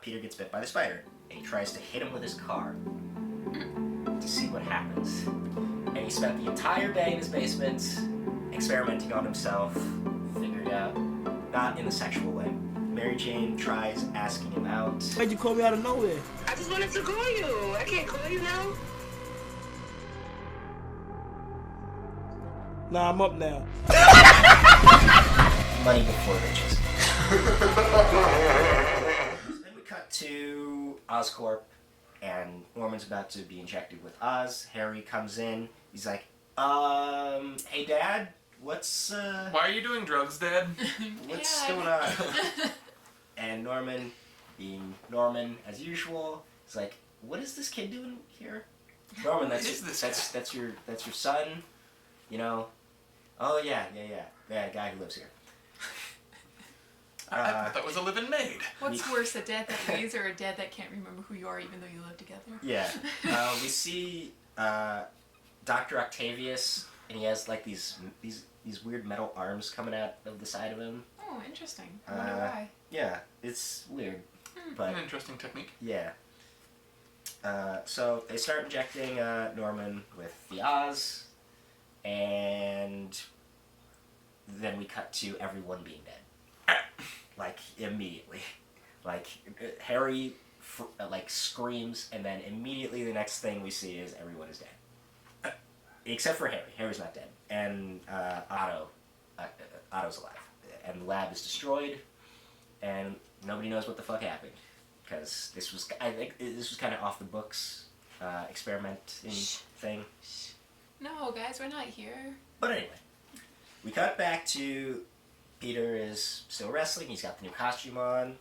Peter gets bit by the spider, and he tries to hit him with his car to see what happens. And he spent the entire day in his basement experimenting on himself, figuring out, not in a sexual way. Mary Jane tries asking him out. Why'd you call me out of nowhere? I just wanted to call you. I can't call you now. Nah, I'm up now. Money before riches. Then we cut to Oscorp, and Norman's about to be injected with Oz. Harry comes in. He's like, hey, Dad, what's, Why are you doing drugs, Dad? what's going on? And Norman, being Norman as usual, is like, what is this kid doing here? Norman, that's your son, you know? Oh yeah, guy who lives here. I thought that was a living maid. What's worse, a dad that leaves or a dad that can't remember who you are even though you live together? Yeah. We see Dr. Octavius, and he has like these weird metal arms coming out of the side of him. Oh, interesting. I wonder why. Yeah, it's weird. But An interesting technique. yeah. So they start injecting Norman with the Oz, and then we cut to everyone being dead. Like, immediately. Like, Harry, screams, and then immediately the next thing we see is everyone is dead. Except for Harry. Harry's not dead. And Otto's alive. And the lab is destroyed, and nobody knows what the fuck happened. Because I think this was kind of off the books, experimenting thing. No, guys, we're not here. But anyway, we cut back to Peter is still wrestling. He's got the new costume on.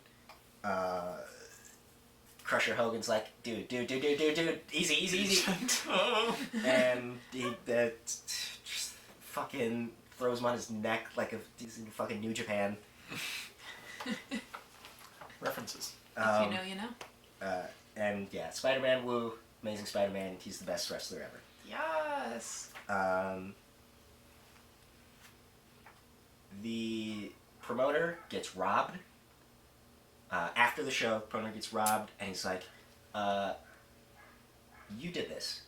Crusher Hogan's like, dude, easy. And he just fucking throws him on his neck like he's in fucking New Japan. References. If you know, you know. And yeah, Spider-Man, woo, Amazing Spider-Man. He's the best wrestler ever. Yes. The promoter gets robbed. After the show, the promoter gets robbed, and he's like, you did this.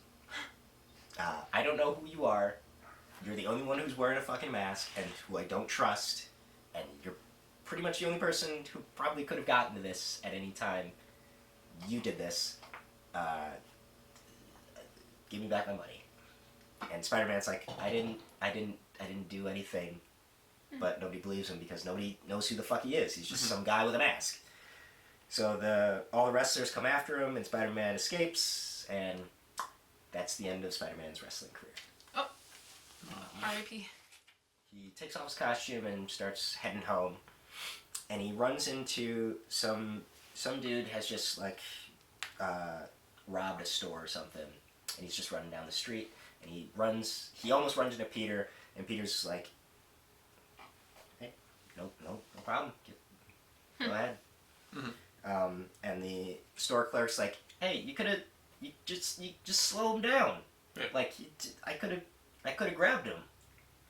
I don't know who you are. You're the only one who's wearing a fucking mask, and who I don't trust, and you're pretty much the only person who probably could have gotten to this at any time. You did this. Give me back my money. And Spider-Man's like, I didn't do anything. But nobody believes him because nobody knows who the fuck he is. He's just some guy with a mask. So all the wrestlers come after him, and Spider-Man escapes, and that's the end of Spider-Man's wrestling career. Oh. R.I.P. He takes off his costume and starts heading home, and he runs into some dude has just like robbed a store or something, and he's just running down the street, and he almost runs into Peter, and Peter's just like, no problem. Go ahead. Mm-hmm. And the store clerk's like, hey, you just slow him down. Yeah. Like, I could have grabbed him.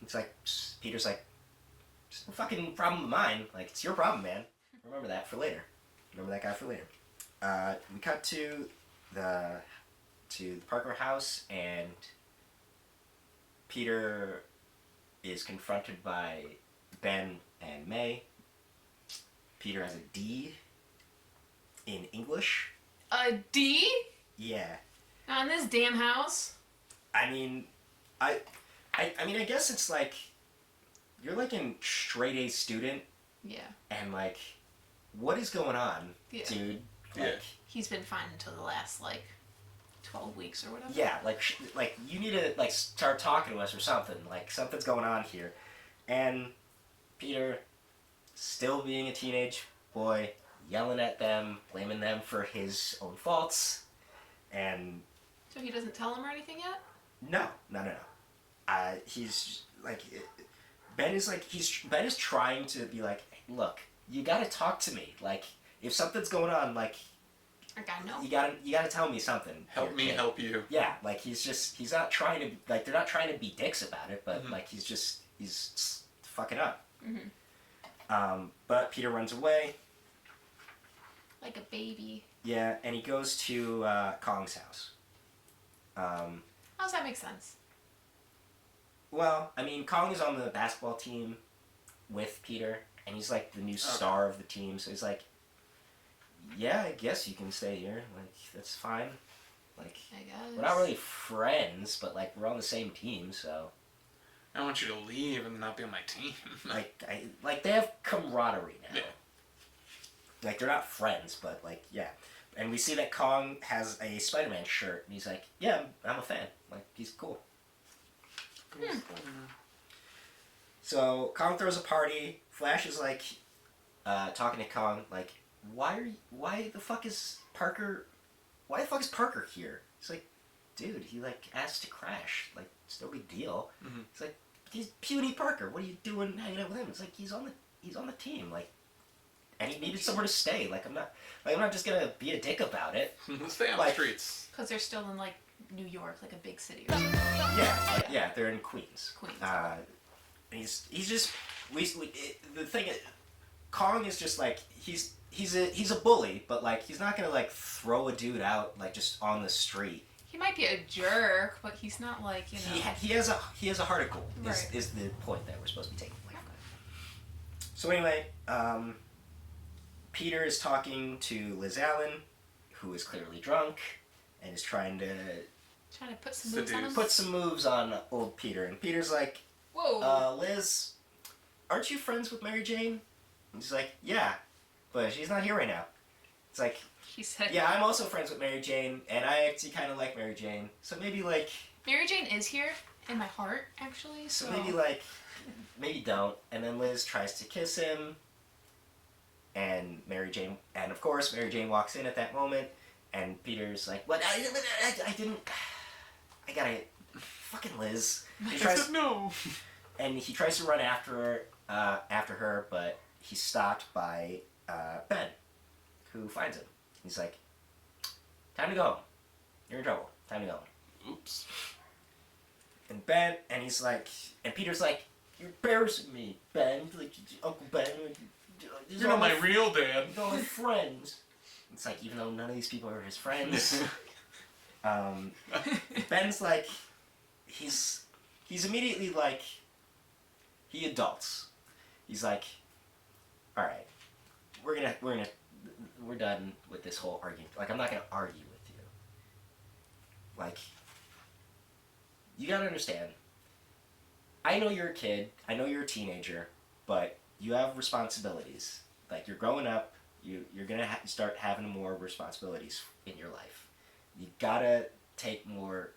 It's like, Peter's like, it's no fucking problem of mine. Like, it's your problem, man. Remember that for later. Remember that guy for later. We cut to the Parker house, and Peter is confronted by Ben and May. Peter has a D in English. A D? Yeah. Not in this damn house. I mean, I guess it's like, you're like a straight A student. Yeah. And like, what is going on, dude? Yeah. Like, He's been fine until the last, 12 weeks or whatever. yeah, like you need to, start talking to us or something. Like, something's going on here. And Peter, still being a teenage boy, yelling at them, blaming them for his own faults, and... So he doesn't tell him or anything yet? No. He's, Ben is trying to be like, look, you gotta talk to me. Like, if something's going on, I gotta know. you gotta tell me something. Help me help you. Yeah, he's not trying to, they're not trying to be dicks about it, but, he's fucking up. Mm-hmm. But Peter runs away. Like a baby. Yeah, and he goes to Kong's house. How does that make sense? Well, I mean, Kong is on the basketball team with Peter, and he's like the new star of the team, so he's like, yeah, I guess you can stay here. Like, that's fine. Like, I guess. we're not really friends, but like, we're on the same team, so. I want you to leave and not be on my team. Like they have camaraderie now. Yeah. Like, they're not friends, but like, yeah. And we see that Kong has a Spider-Man shirt, and he's like, yeah, I'm a fan. Like, he's cool. So Kong throws a party. Flash is like talking to Kong, like, why the fuck is Parker here? He's like, dude, he like asked to crash. Like, it's no big deal. Mm-hmm. It's like, he's puny Parker. What are you doing hanging out with him? It's like, he's on the team. Like, and he needed somewhere to stay. Like, I'm not just gonna be a dick about it. Stay on Like, the streets. Because they're still in, like, New York, like a big city or something. Yeah, they're in Queens. Queens. He's just the thing is, Kong is just like he's a bully, but like he's not gonna like throw a dude out like just on the street. He might be a jerk, but he's not like, you know. He has a heart of gold. Right. Is the point that we're supposed to be taking away from that. So anyway, Peter is talking to Liz Allen, who is clearly drunk, and is trying to put some moves on him. put some moves on old Peter, and Peter's like, Whoa. Liz, aren't you friends with Mary Jane? And she's like, yeah, but she's not here right now. It's like, He said. yeah, I'm also friends with Mary Jane, and I actually kind of like Mary Jane. So maybe like, Mary Jane is here in my heart, actually. So maybe like, maybe don't. And then Liz tries to kiss him, and of course Mary Jane walks in at that moment, and Peter's like, what? I didn't. I gotta. Fucking Liz. He tries, no. and he tries to run after her, but he's stopped by Ben, who finds him. He's like, time to go home. You're in trouble. Time to go home. Oops. And he's like, and Peter's like, you're embarrassing me, Ben. Like, Uncle Ben. You're not my real dad. You're all my friends. It's like, even though none of these people are his friends. Ben's like, he's immediately like, he adults. He's like, all right, we're done with this whole argument. Like, I'm not gonna argue with you. Like, you gotta understand. I know you're a kid. I know you're a teenager, but you have responsibilities. Like, you're growing up. You're gonna start having more responsibilities in your life. You gotta take more.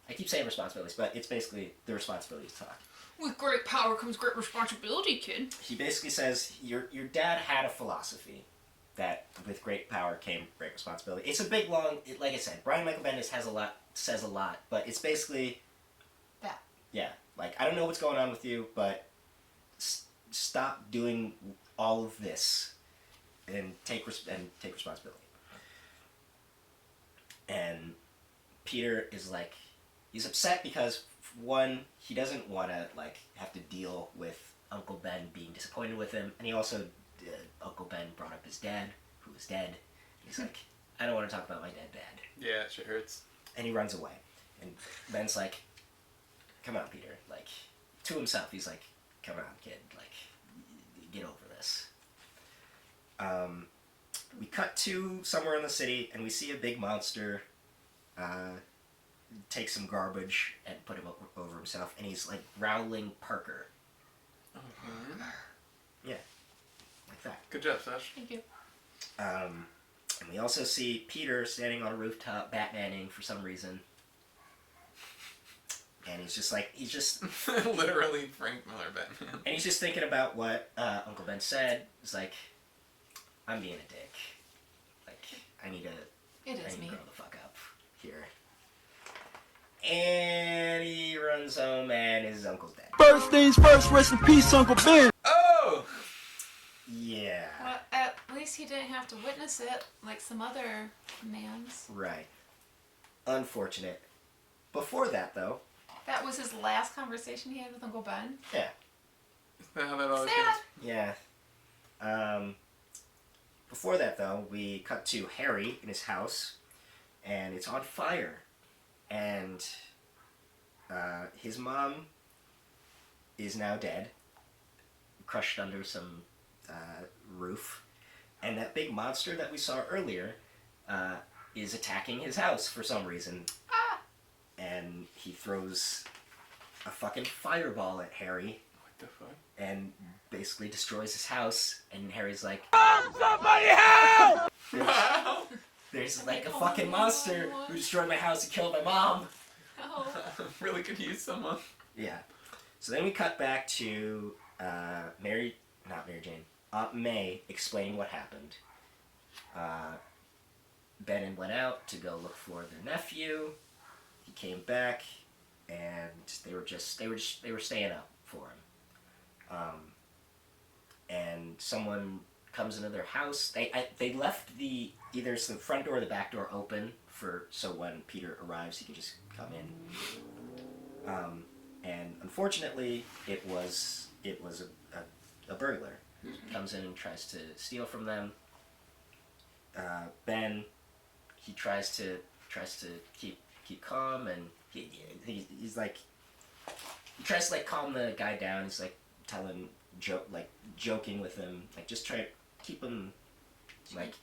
I keep saying responsibilities, but it's basically the responsibility to talk. with great power comes great responsibility, kid. He basically says your dad had a philosophy that with great power came great responsibility. It's a big long. Like I said, Brian Michael Bendis says a lot, but it's basically that. Yeah, like, I don't know what's going on with you, but stop doing all of this and take responsibility. And Peter is like, he's upset because, one, he doesn't want to like have to deal with Uncle Ben being disappointed with him, and he also Uncle Ben brought up his dad, who was dead. He's like, I don't want to talk about my dead dad. Yeah, it sure hurts. And he runs away, and Ben's like, come on, Peter. Like, to himself, he's like, come on, kid. Like, get over this. We cut to somewhere in the city, and we see a big monster take some garbage and put him over himself, and he's like growling Parker. Mm-hmm. Yeah, like that. Good job, Sash. Thank you. And we also see Peter standing on a rooftop Batmaning for some reason. And he's just literally Frank Miller Batman. And he's just thinking about what Uncle Ben said. It's like, I'm being a dick. Like, I need to grow the fuck up here. And he runs home, and his uncle's dead. First things first, rest in peace, Uncle Ben. Oh! Yeah. Well, at least he didn't have to witness it like some other mans. Right. Unfortunate. Before that, though. That was his last conversation he had with Uncle Ben? Yeah. Is that how that always Sad. goes? Yeah. before that, though, we cut to Harry in his house, and it's on fire. And his mom is now dead, crushed under some roof. And that big monster that we saw earlier is attacking his house for some reason. Ah! And he throws a fucking fireball at Harry. What the fuck? And basically destroys his house. And Harry's like, Somebody help! Wow! there's like a fucking monster who destroyed my house and killed my mom. Oh. Really could use someone. Yeah. So then we cut back to Aunt May explaining what happened. Ben went out to go look for their nephew. He came back, and they were staying up for him. And someone comes into their house. They left either the front door or the back door open so when Peter arrives he can just come in. And unfortunately, it was a burglar who comes in and tries to steal from them. Ben, he tries to keep calm, and he's like, he tries to like calm the guy down. He's like joking with him, like just try to keep him like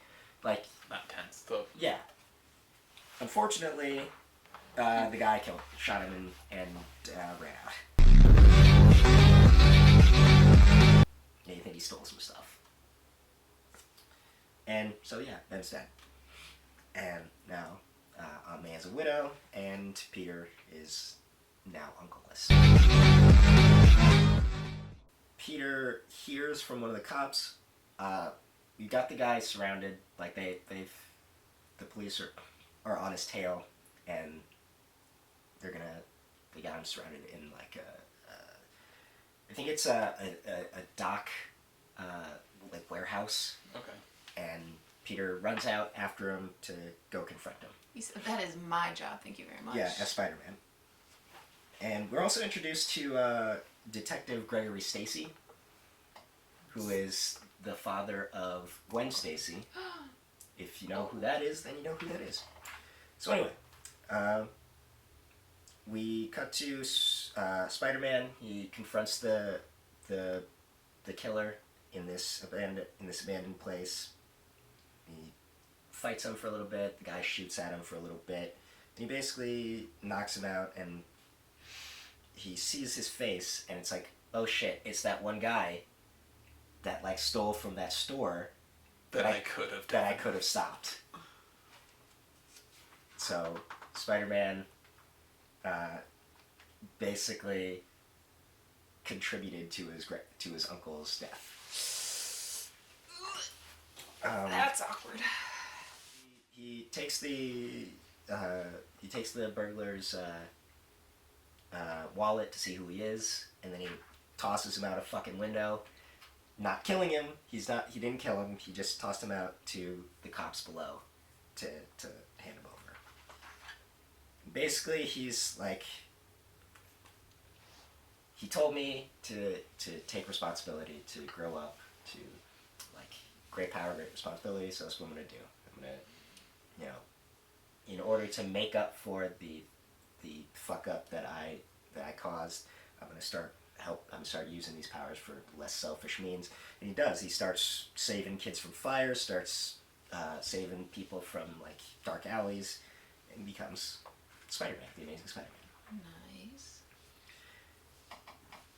Not tense, though. yeah. Unfortunately, the guy shot him and ran out. Yeah, you think he stole some stuff. And so yeah, Ben's dead. And now Aunt May is a widow, and Peter is now uncleless. Peter hears from one of the cops, you got the guy surrounded, like the police are on his tail, and they got him surrounded in like I think it's a dock, like warehouse. Okay. And Peter runs out after him to go confront him. He said, "That is my job. Thank you very much." Yeah, as Spider-Man. And we're also introduced to Detective Gregory Stacy, who is the father of Gwen Stacy. If you know who that is, then you know who that is. So anyway, we cut to Spider-Man. He confronts the killer in this abandoned place. He fights him for a little bit. The guy shoots at him for a little bit. He basically knocks him out, and he sees his face, and it's like, oh shit, it's that one guy that like stole from that store That I could have stopped. So Spider-Man basically contributed to his uncle's death. That's awkward. He takes the burglar's wallet to see who he is, and then he tosses him out a fucking window, not killing him. He didn't kill him. He just tossed him out to the cops below to hand him over. Basically, he's like, he told me to take responsibility, to grow up, to like great power, great responsibility. So that's what I'm gonna do. I'm gonna, in order to make up for the fuck up that I caused, I'm gonna start using these powers for less selfish means. And he does. He starts saving kids from fire, starts saving people from like dark alleys, and becomes Spider-Man, the Amazing Spider-Man. Nice.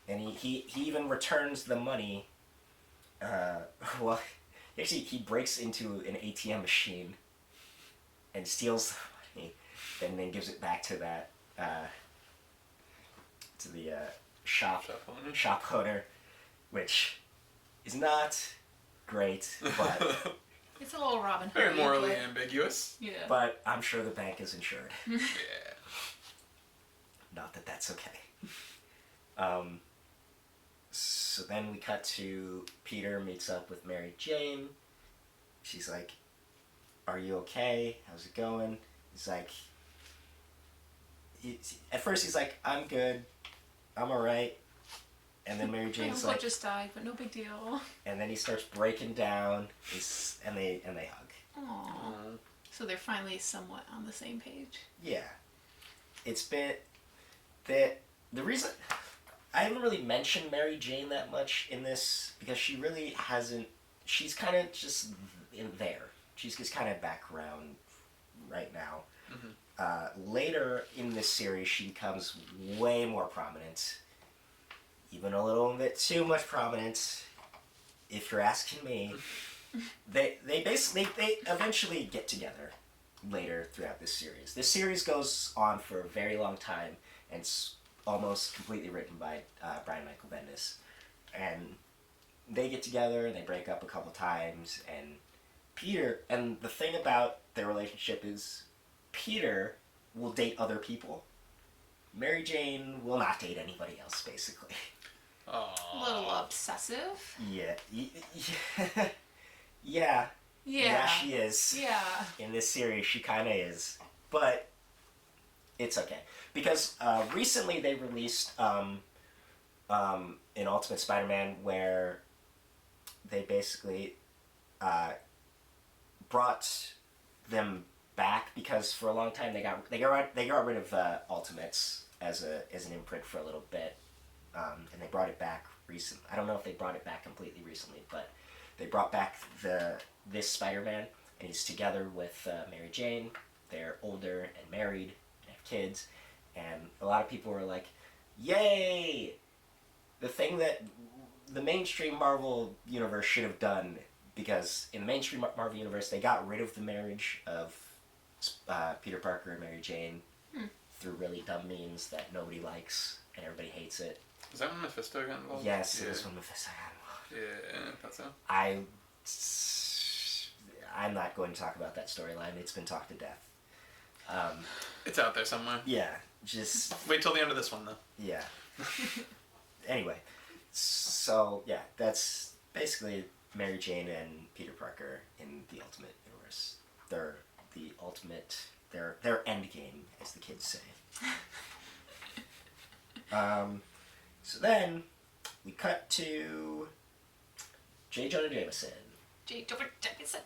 And he even returns the money. Well, actually, he breaks into an ATM machine and steals the money, and then gives it back to that to the shop owner, which is not great, but It's a little Robin Hood. Very morally ambiguous. Yeah. but I'm sure the bank is insured. Yeah. Not that that's okay. So then we cut to Peter meets up with Mary Jane. She's like, "Are you okay? How's it going?" He's like, at first he's like, "I'm good. I'm alright." And then Mary My Jane's uncle like, just died, but no big deal. and then he starts breaking down, and they hug. Aww. So they're finally somewhat on the same page. Yeah. It's been... The reason... I haven't really mentioned Mary Jane that much in this, because she really hasn't... She's kind of just in there. She's just kind of background right now. Later in this series, she becomes way more prominent. Even a little bit too much prominent, if you're asking me. They eventually get together later throughout this series. This series goes on for a very long time, and it's almost completely written by Brian Michael Bendis. And they get together, and they break up a couple times, and Peter, and the thing about their relationship is Peter will date other people. Mary Jane will not date anybody else, basically. A little obsessive. Yeah. Yeah. Yeah, she is. Yeah. In this series, she kind of is. But it's okay. Because recently they released an Ultimate Spider-Man where they basically brought them back, because for a long time they got rid of Ultimates as an imprint for a little bit, and they brought it back recently. I don't know if they brought it back completely recently, but they brought back this Spider-Man, and he's together with Mary Jane. They're older and married and have kids, and a lot of people were like, "Yay!" The thing that the mainstream Marvel universe should have done, because in the mainstream Marvel universe they got rid of the marriage of Peter Parker and Mary Jane through really dumb means that nobody likes and everybody hates it. Is that when Mephisto got involved? Yes, it was when Mephisto got involved. Yeah, I thought so. I'm not going to talk about that storyline. It's been talked to death. It's out there somewhere. Yeah, just... Wait till the end of this one, though. Yeah. Anyway, so, yeah, that's basically Mary Jane and Peter Parker in the Ultimate Universe. They're the ultimate... They're endgame, as the kids say. So then, we cut to J. Jonah Jameson. J. Jonah Jameson.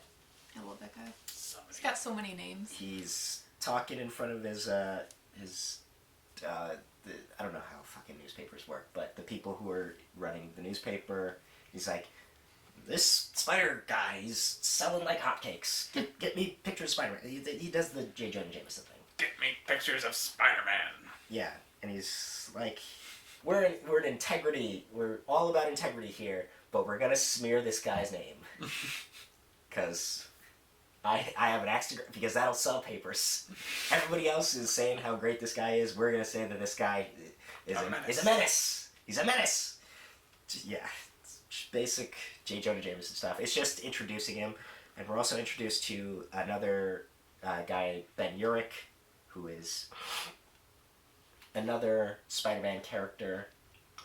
I love that guy. He's got so many names. He's talking in front of his I don't know how fucking newspapers work, but the people who are running the newspaper, he's like, "This Spider guy, he's selling like hotcakes. Get me pictures of Spider-Man." He does the J. Jonah Jameson thing. Get me pictures of Spider-Man. Yeah, and he's like, we're in integrity. We're all about integrity here, but we're gonna smear this guy's name. Because I have an axe to grind, because that'll sell papers. Everybody else is saying how great this guy is. We're going to say that this guy is a menace. He's a menace. Yeah. It's basic J. Jonah Jameson stuff. It's just introducing him. And we're also introduced to another guy, Ben Urich, who is another Spider-Man character.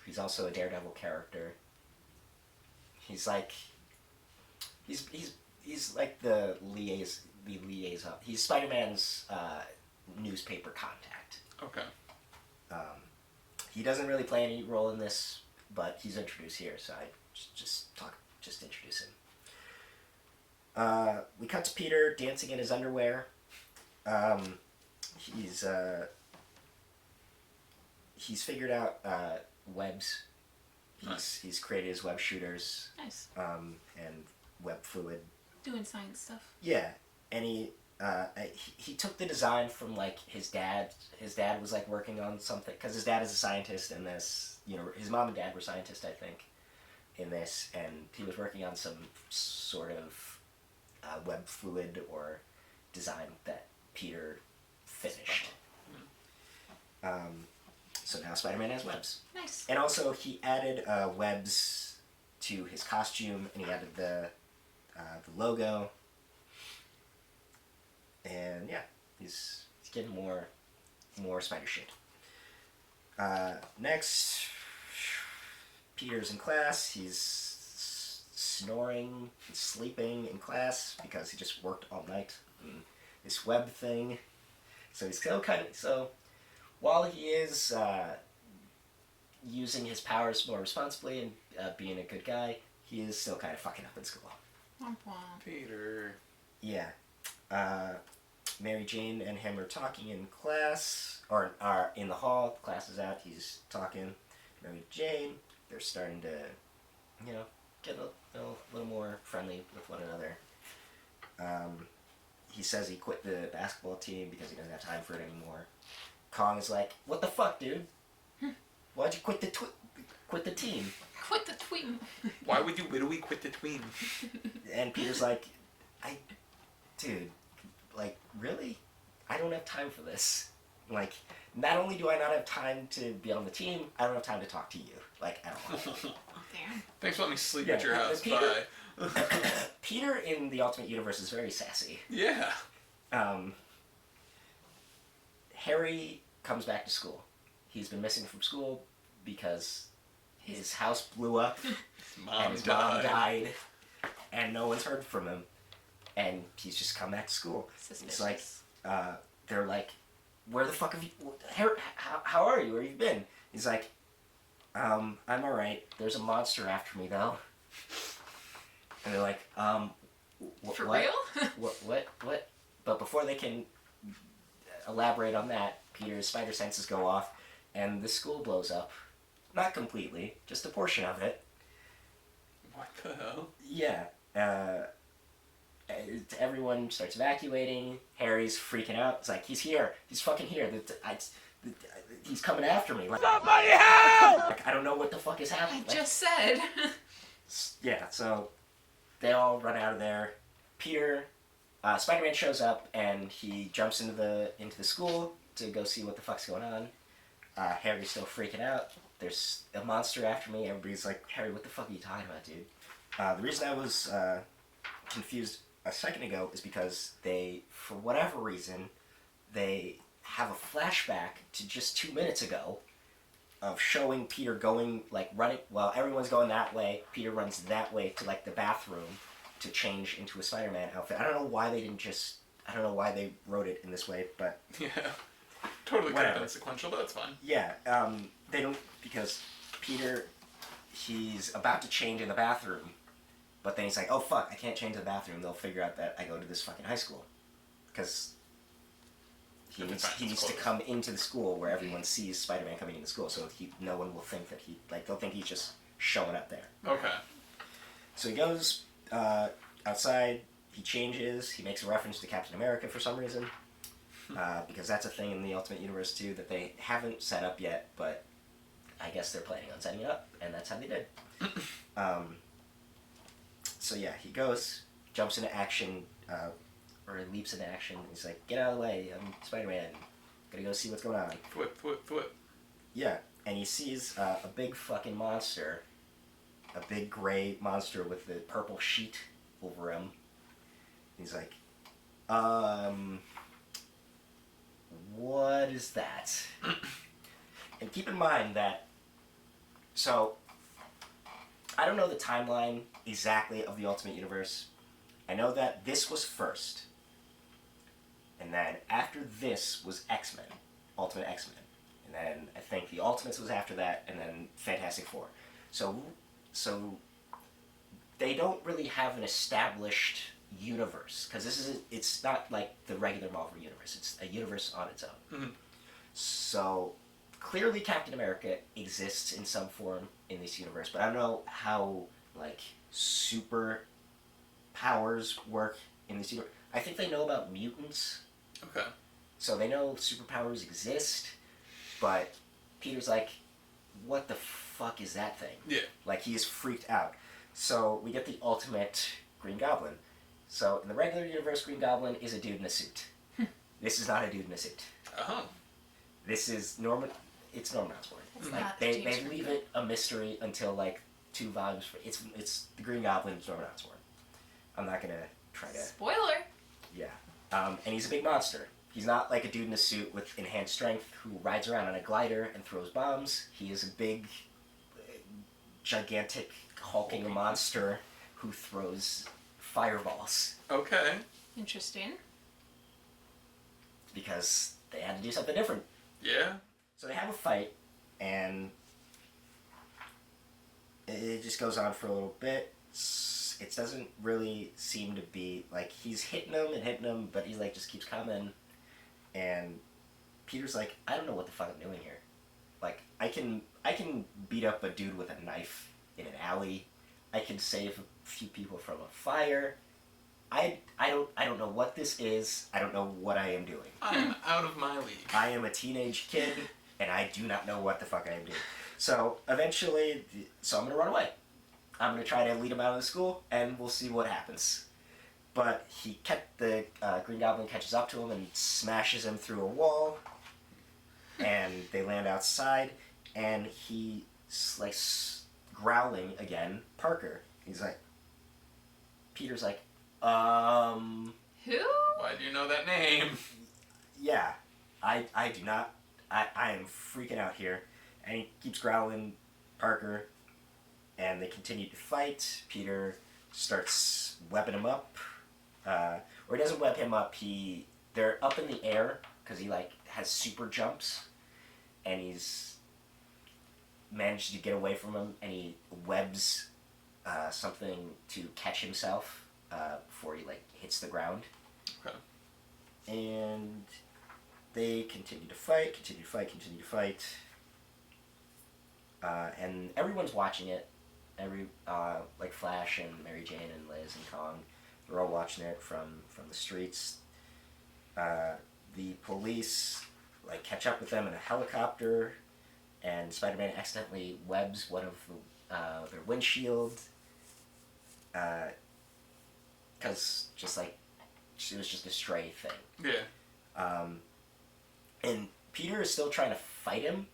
He's also a Daredevil character. He's like... He's like the liaison. He's Spider-Man's newspaper contact. Okay. He doesn't really play any role in this, but he's introduced here, so I just introduce him. We cut to Peter dancing in his underwear. He's figured out webs. He's created his web shooters. Nice. And web fluid. Doing science stuff. Yeah, and he took the design from like his dad. His dad was like working on something, because his dad is a scientist in this. You know, his mom and dad were scientists, I think, in this, and he was working on some sort of web fluid or design that Peter finished. So now Spider-Man has webs. Nice. And also he added webs to his costume, and he added the logo, and yeah, he's getting more spider shit. Next, Peter's in class. He's snoring and sleeping in class because he just worked all night on this web thing. So he's still while he is using his powers more responsibly and being a good guy, he is still kind of fucking up in school. Womp womp. Peter. Yeah. Mary Jane and him are talking in class, or are in the hall. Class is out. He's talking. Mary Jane. They're starting to, get a little more friendly with one another. He says he quit the basketball team because he doesn't have time for it anymore. Kong is like, "What the fuck, dude? Why'd you quit the team?" Quit the tweeting. Why would we quit the tween? And Peter's like, dude, like, really? I don't have time for this. Like, not only do I not have time to be on the team, I don't have time to talk to you, like, at all. Damn. Thanks for letting me sleep Yeah, at your house. Peter- Bye. Peter in the Ultimate Universe is very sassy. Yeah. Harry comes back to school. He's been missing from school because his house blew up and his mom died, and no one's heard from him. And he's just come back to school. Suspicious. It's like, they're like, "Where the fuck have you... Harry, how are you? Where have you been?" He's like, "I'm alright. There's a monster after me, though." And they're like, For what? real? What? But before they can elaborate on that, Peter's spider senses go off, and the school blows up. Not completely, just a portion of it. What the hell? Yeah. Everyone starts evacuating. Harry's freaking out. It's like, he's here. He's fucking here. He's coming after me. Like, Somebody help! like, I don't know what the fuck is happening. I just said. Yeah, so they all run out of there. Peter, Spider-Man shows up, and he jumps into the school to go see what the fuck's going on. Harry's still freaking out. There's a monster after me. Everybody's like, "Harry, what the fuck are you talking about, dude?" The reason I was confused a second ago is because they, for whatever reason, they have a flashback to just 2 minutes ago of showing Peter going, like, running, while everyone's going that way, Peter runs that way to, like, the bathroom to change into a Spider-Man outfit. I don't know why they wrote it in this way, but... Yeah. Totally could have Whatever. been sequential, but that's fine. Yeah, they don't, because Peter, he's about to change in the bathroom, but then he's like, "Oh fuck, I can't change in the bathroom, they'll figure out that I go to this fucking high school." Because he needs to come into the school where everyone sees Spider-Man coming into school, so no one will think that they'll think he's just showing up there. Okay. So he goes outside, he changes, he makes a reference to Captain America for some reason, because that's a thing in the Ultimate Universe too that they haven't set up yet, but I guess they're planning on setting it up, and that's how they did. So yeah, he goes, jumps into action, or he leaps into action. He's like, "Get out of the way, I'm Spider-Man. Gotta go see what's going on." Thwip. Yeah, and he sees a big fucking monster. A big gray monster with the purple sheet over him. He's like, what is that? And keep in mind that, so, I don't know the timeline exactly of the Ultimate Universe. I know that this was first. And then after this was X-Men, Ultimate X-Men. And then I think the Ultimates was after that, and then Fantastic Four. So they don't really have an established universe, because it's not like the regular Marvel universe. It's a universe on its own. Mm-hmm. So clearly Captain America exists in some form in this universe, but I don't know how, like, super powers work in this universe. I think they know about mutants. Okay. So they know superpowers exist, but Peter's like, "What the fuck is that thing?" Yeah. Like, he is freaked out. So we get the ultimate Green Goblin. So in the regular universe, Green Goblin is a dude in a suit. This is not a dude in a suit. Oh. This is Norman. It's Norman Osborn. It's Like, not the they James leave Franco. it a mystery until like 2 volumes. It's the Green Goblin. It's Norman Osborn. I'm not gonna try to. Spoiler. Yeah. And he's a big monster. He's not like a dude in a suit with enhanced strength who rides around on a glider and throws bombs. He is a big, gigantic, hulking monster who throws fireballs. Okay. Interesting. Because they had to do something different. Yeah. So they have a fight, and it just goes on for a little bit. It doesn't really seem to be like he's hitting him, but he like just keeps coming. And Peter's like, I don't know what the fuck I'm doing here. Like I can beat up a dude with a knife in an alley. I can save a few people from a fire. I don't know what this is. I don't know what I am doing. I am out of my league. I am a teenage kid, and I do not know what the fuck I am doing. So eventually, I'm gonna run away. I'm gonna try to lead him out of the school, and we'll see what happens. But the Green Goblin catches up to him and smashes him through a wall, and they land outside, and he's like growling again. Parker. He's like, Peter's like, Who? Why do you know that name? yeah, I do not. I am freaking out here. And he keeps growling Parker, and they continue to fight. Peter starts webbing him up. Or he doesn't web him up, they're up in the air, because he like has super jumps, and he's managed to get away from him, and he webs something to catch himself before he like hits the ground. Okay. And they continue to fight. And everyone's watching it. Like Flash and Mary Jane and Liz and Kong, they're all watching it from the streets. The police like catch up with them in a helicopter, and Spider-Man accidentally webs one of their windshield. Because just like it was just a stray thing. Yeah. And Peter is still trying to fight him,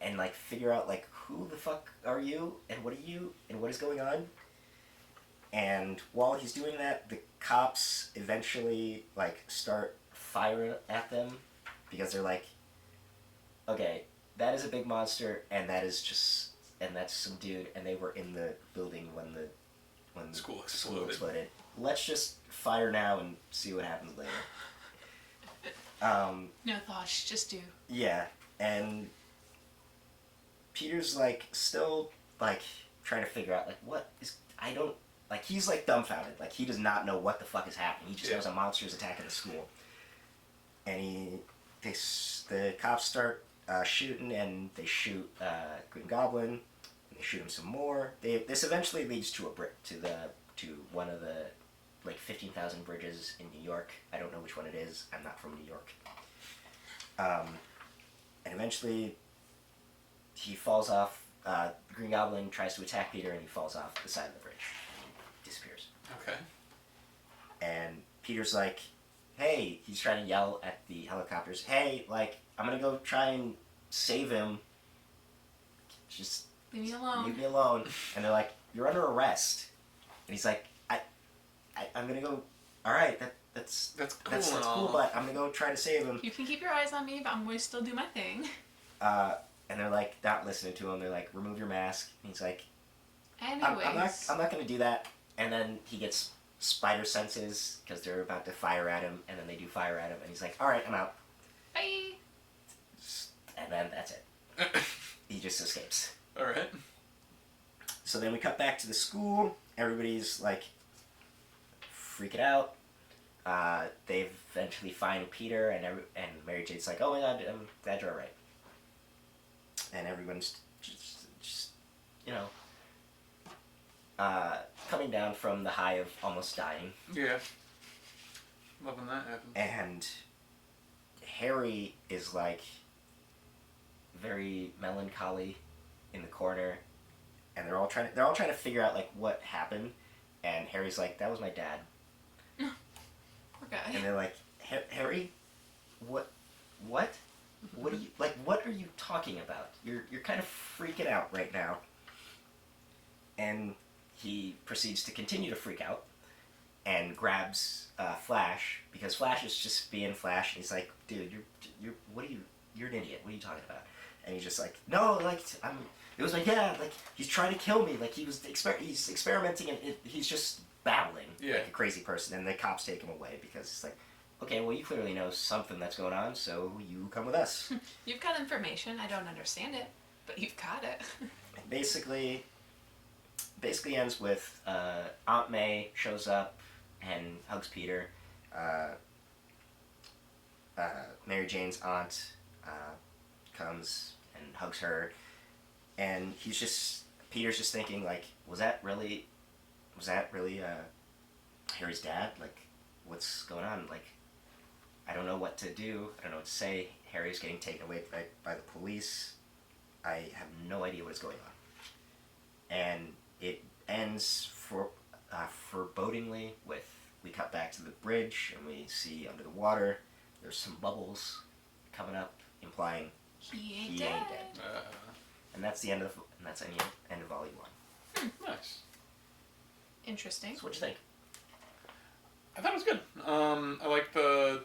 and like figure out like who the fuck are you and what are you and what is going on. And while he's doing that, the cops eventually like start firing at them, because they're like, okay, that is a big monster, and that's some dude, and they were in the building when the School school exploded. exploded. Let's just fire now and see what happens later. No thoughts, just do. Yeah, and Peter's like still like trying to figure out like he's like dumbfounded, like he does not know what the fuck is happening. He just knows a monster is attacking the school, and the cops start shooting, and they shoot Green Goblin, and they shoot him some more. This eventually leads to to one of the like 15,000 bridges in New York. I don't know which one it is. I'm not from New York. And eventually, he falls off. Green Goblin tries to attack Peter, and he falls off the side of the bridge. Disappears. Okay. And Peter's like, hey, he's trying to yell at the helicopters, hey, like, I'm gonna go try and save him. Just Leave me alone. leave me alone. And they're like, you're under arrest. And he's like, I'm gonna go, alright, that's cool and cool, all. but I'm gonna go try to save him. You can keep your eyes on me, but I'm going to still do my thing. And they're like, not listening to him. They're like, remove your mask. And he's like, Anyways. I'm not gonna do that. And then he gets spider senses, because they're about to fire at him, and then they do fire at him, and he's like, alright, I'm out. Bye. And then that's it. He just escapes. Alright. So then we cut back to the school. Everybody's like freaking out. They eventually find Peter, and Mary Jane's like, oh my god, I'm glad you're alright. And everyone's just coming down from the high of almost dying. Yeah. Loving that happen. And Harry is like very melancholy in the corner, and they're all trying to figure out like what happened. And Harry's like, that was my dad. Poor guy. And they're like, Harry, what are you like? What are you talking about? You're kind of freaking out right now. And he proceeds to continue to freak out, and grabs Flash, because Flash is just being Flash. And he's like, dude, you're an idiot. What are you talking about? And he's just like, no, like it was like, yeah, like he's trying to kill me. Like he's experimenting, and he's just babbling like a crazy person. And the cops take him away, because it's like, okay, well, you clearly know something that's going on, so you come with us. You've got information. I don't understand it, but you've got it. Basically, basically ends with Aunt May shows up and hugs Peter. Mary Jane's aunt comes and hugs her, and Peter's just thinking, like, was that really Harry's dad? Like, what's going on? Like, I don't know what to do. I don't know what to say. Harry's getting taken away by the police. I have no idea what is going on. And it ends forebodingly with, we cut back to the bridge and we see under the water there's some bubbles coming up, implying he ain't dead. And that's the end of end of volume 1. Nice. Interesting. So what'd you think? I thought it was good. I like the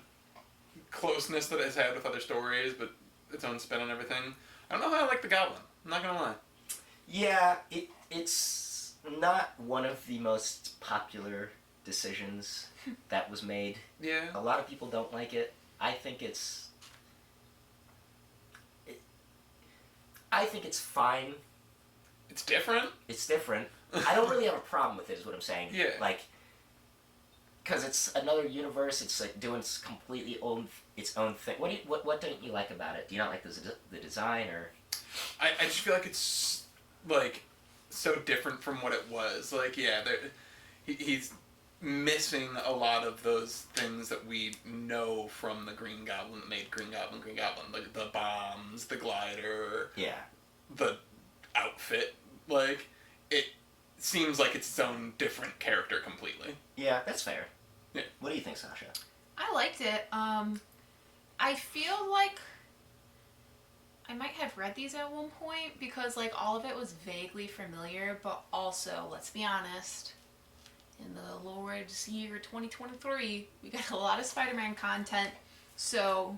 closeness that it's had with other stories, but its own spin on everything. I don't know how I like the Goblin. I'm not gonna lie. Yeah, it's not one of the most popular decisions that was made. Yeah. A lot of people don't like it. I think it's fine. It's different. It's different. I don't really have a problem with it, is what I'm saying. Yeah. Like, because it's another universe. It's like doing completely its own thing. What don't you like about it? Do you not like the design, or? I just feel like it's like so different from what it was. Like, yeah, he's missing a lot of those things that we know from the Green Goblin that made Green Goblin, like the bombs, the glider, Yeah. the outfit. Like, it seems like it's its own different character completely. Yeah, that's fair. Yeah. What do you think, Sasha? I liked it. I feel like I might have read these at one point because like all of it was vaguely familiar, but also, let's be honest, in the Lord's year 2023, we got a lot of Spider-Man content, so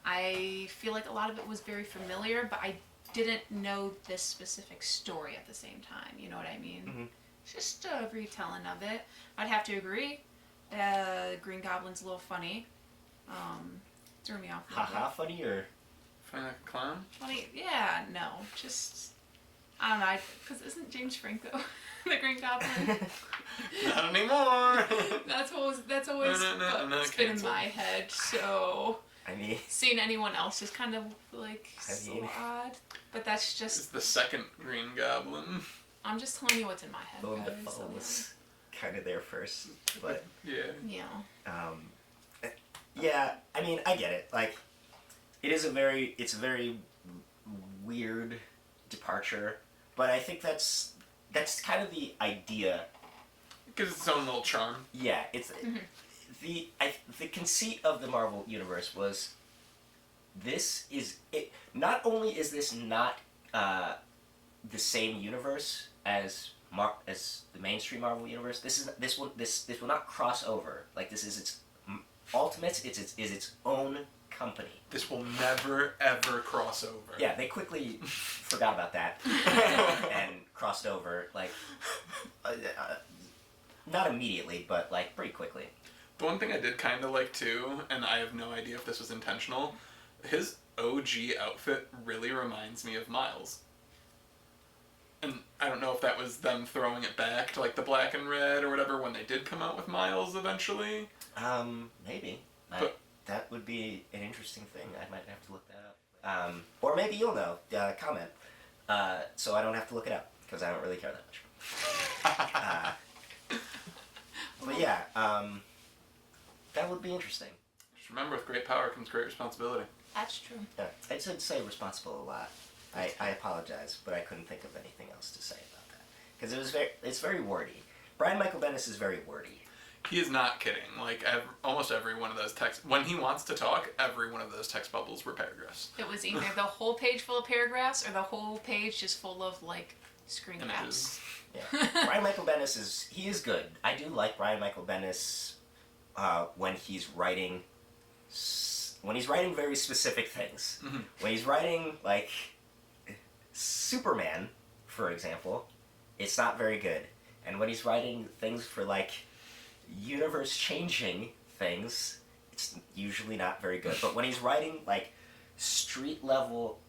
I feel like a lot of it was very familiar, but I didn't know this specific story at the same time, you know what I mean? Mm-hmm. Just a retelling of it. I'd have to agree. Green Goblin's a little funny. Threw me off a little Haha, funny or? Funny like a clown? Funny, yeah, no, just, I don't know, because isn't James Franco the Green Goblin? Not anymore! That's always what's been in my head, so I mean, seeing anyone else is kind of, like, so odd, but that's It's just, the second Green Goblin. I'm just telling you what's in my head, Willem guys. Dafoe was kind of there first, but Yeah. Yeah. yeah, I mean, I get it. Like, it's a very weird departure, but I think that's kind of the idea. Because it's its own little charm. Yeah, it's the conceit of the Marvel universe was not only is this not the same universe as the mainstream Marvel universe. This will not cross over. Like, this is its Ultimates. Is its own company. This will never ever cross over. Yeah, they quickly forgot about that and crossed over, like, not immediately, but like pretty quickly. The one thing I did kind of like too, and I have no idea if this was intentional, his OG outfit really reminds me of Miles. And I don't know if that was them throwing it back to like the black and red or whatever when they did come out with Miles eventually. Maybe. But that would be an interesting thing. I might have to look that up. Or maybe you'll know. Comment. So I don't have to look it up, because I don't really care that much. But yeah, that would be interesting. Just remember, with great power comes great responsibility. That's true. Yeah, I did say responsible a lot. I apologize, but I couldn't think of anything else to say about that, because it's very wordy. Brian Michael Bendis is very wordy. He is not kidding. Like, almost every one of those text, when he wants to talk, every one of those text bubbles were paragraphs. It was either the whole page full of paragraphs or the whole page just full of, like, screen caps. Yeah. Brian Michael Bendis is good. I do like Brian Michael Bendis when he's writing very specific things. Mm-hmm. When he's writing, like, Superman, for example, it's not very good. And when he's writing things for, like, universe-changing things, it's usually not very good. But when he's writing, like, street-level,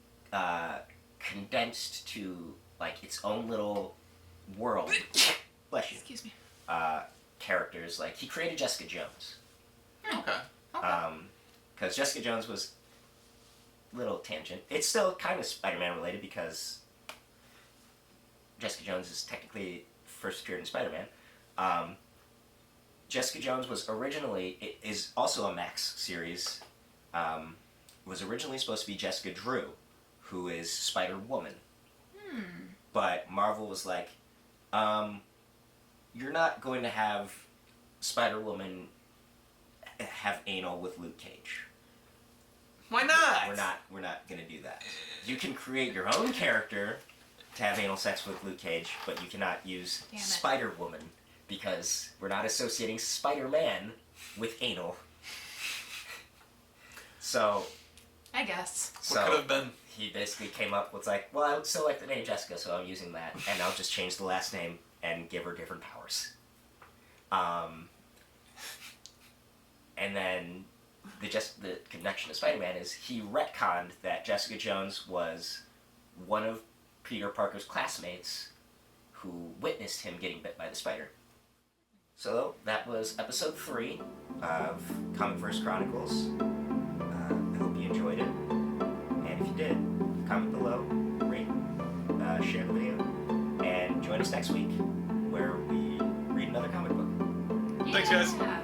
condensed to, like, its own little world, bless you, Excuse me. characters. Like, he created Jessica Jones. Okay. Okay. Because Jessica Jones was little tangent. It's still kind of Spider-Man related because Jessica Jones is technically first appeared in Spider-Man. Jessica Jones was originally, it is also a Max series, was originally supposed to be Jessica Drew, who is Spider-Woman. But Marvel was like, you're not going to have Spider-Woman have anal with Luke Cage. Why not? We're not gonna do that. You can create your own character to have anal sex with Luke Cage, but you cannot use Damn it. Spider-Woman because we're not associating Spider-Man with anal. So I guess. What could have been? he basically came up with like, well, I still like the name Jessica, so I'm using that, and I'll just change the last name and give her different powers. And then the connection to Spider-Man is he retconned that Jessica Jones was one of Peter Parker's classmates who witnessed him getting bit by the spider. So that was episode 3 of ComicVerse Chronicles. I hope you enjoyed it. And if you did, comment below, rate, share the video, and join us next week where we read another comic book. Thanks, guys. Yeah.